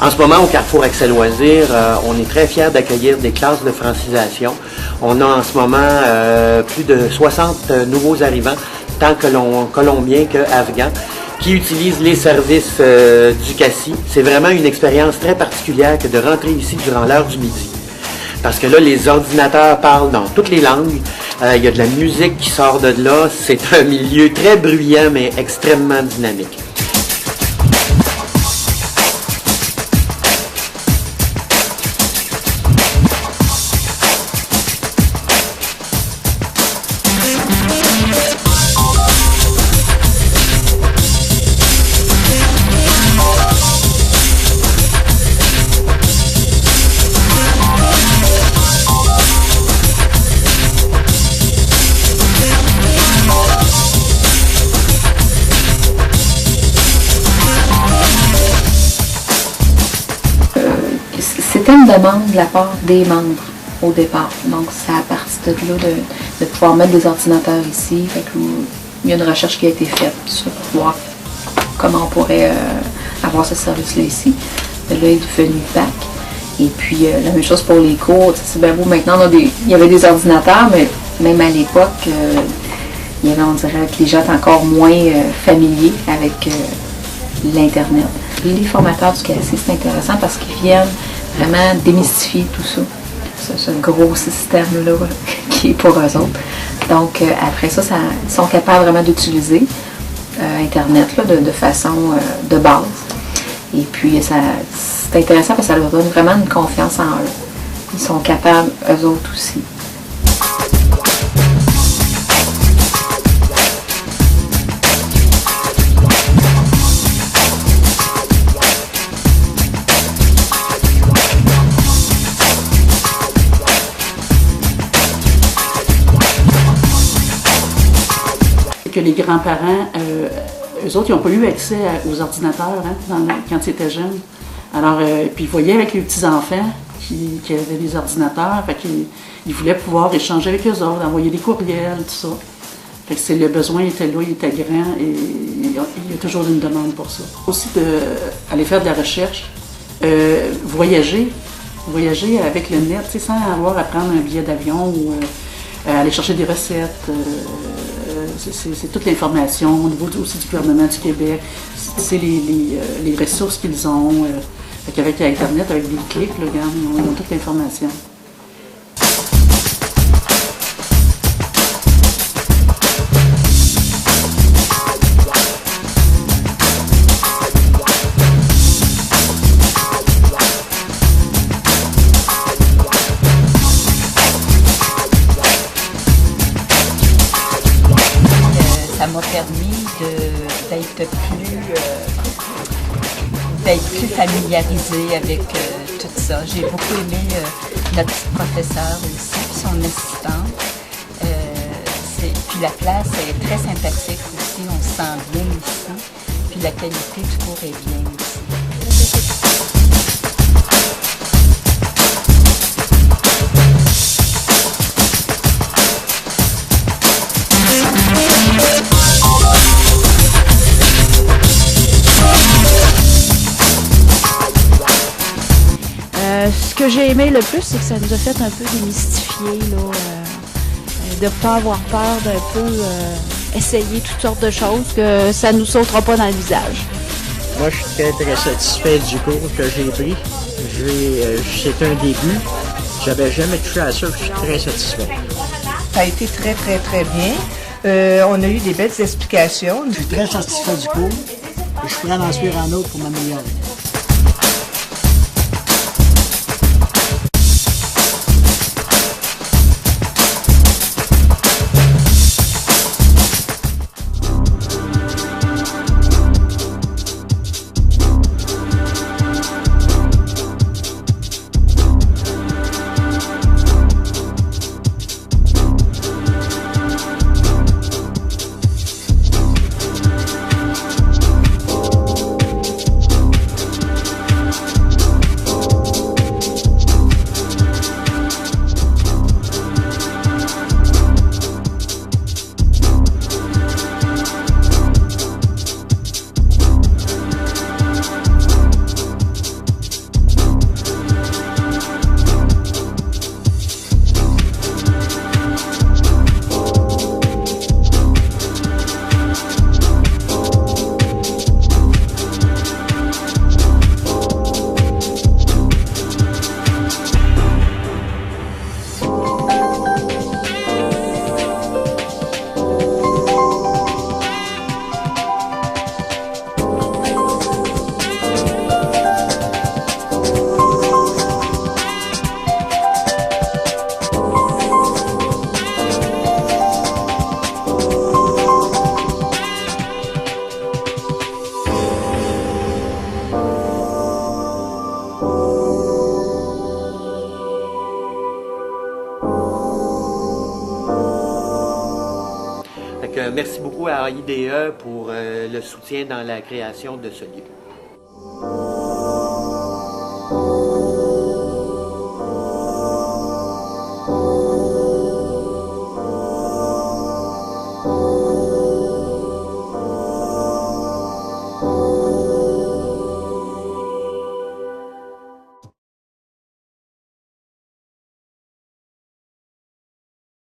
En ce moment, au Carrefour Accès Loisirs, on est très fiers d'accueillir des classes de francisation. On a en ce moment plus de 60 nouveaux arrivants, tant colombiens qu'afghans, qui utilisent les services du CACI. C'est vraiment une expérience très particulière que de rentrer ici durant l'heure du midi. Parce que là, les ordinateurs parlent dans toutes les langues. Il y a de la musique qui sort de là. C'est un milieu très bruyant, mais extrêmement dynamique. C'était une demande de la part des membres au départ. Donc, c'est à partir de là de pouvoir mettre des ordinateurs ici. Fait que, il y a une recherche qui a été faite pour voir comment on pourrait avoir ce service-là ici. De là est devenu PAC. Et puis, la même chose pour les cours. C'est bien beau. Maintenant, il y avait des ordinateurs, mais même à l'époque, il y avait, on dirait que les gens étaient encore moins familiers avec l'Internet. Les formateurs du CACI, c'est intéressant parce qu'ils viennent vraiment démystifier tout ça, ce gros système-là qui est pour eux autres. Donc, après ça, ils sont capables vraiment d'utiliser Internet là, de façon de base. Et puis, c'est intéressant parce que ça leur donne vraiment une confiance en eux. Ils sont capables, eux autres aussi. Que les grands-parents, eux autres, ils n'ont pas eu accès aux ordinateurs quand ils étaient jeunes. Alors, puis ils voyaient avec les petits-enfants qui avaient des ordinateurs, fait qu'ils voulaient pouvoir échanger avec eux autres, envoyer des courriels, tout ça. Fait que le besoin était là, il était grand et il y a toujours une demande pour ça. Aussi d'aller faire de la recherche, voyager avec le net, sans avoir à prendre un billet d'avion ou aller chercher des recettes. C'est toute l'information au niveau aussi du gouvernement du Québec. C'est les ressources qu'ils ont. Avec Internet, avec des clics, là, ils ont toute l'information. Ça m'a permis d'être plus familiarisée avec tout ça. J'ai beaucoup aimé notre petite professeure aussi, puis son assistante. Puis la place est très sympathique aussi, on se sent bien ici. Puis la qualité du cours est bien aussi. Ce que j'ai aimé le plus, c'est que ça nous a fait un peu démystifier, de ne pas avoir peur d'un peu essayer toutes sortes de choses, que ça ne nous sautera pas dans le visage. Moi, je suis très, très satisfait du cours que j'ai pris. C'est un début. J'avais jamais touché à ça, je suis très satisfait. Ça a été très, très, très bien. On a eu des belles explications. Je suis très satisfait du cours. Je suis prêt à en suivre un autre pour m'améliorer. Donc, merci beaucoup à IDE pour le soutien dans la création de ce lieu.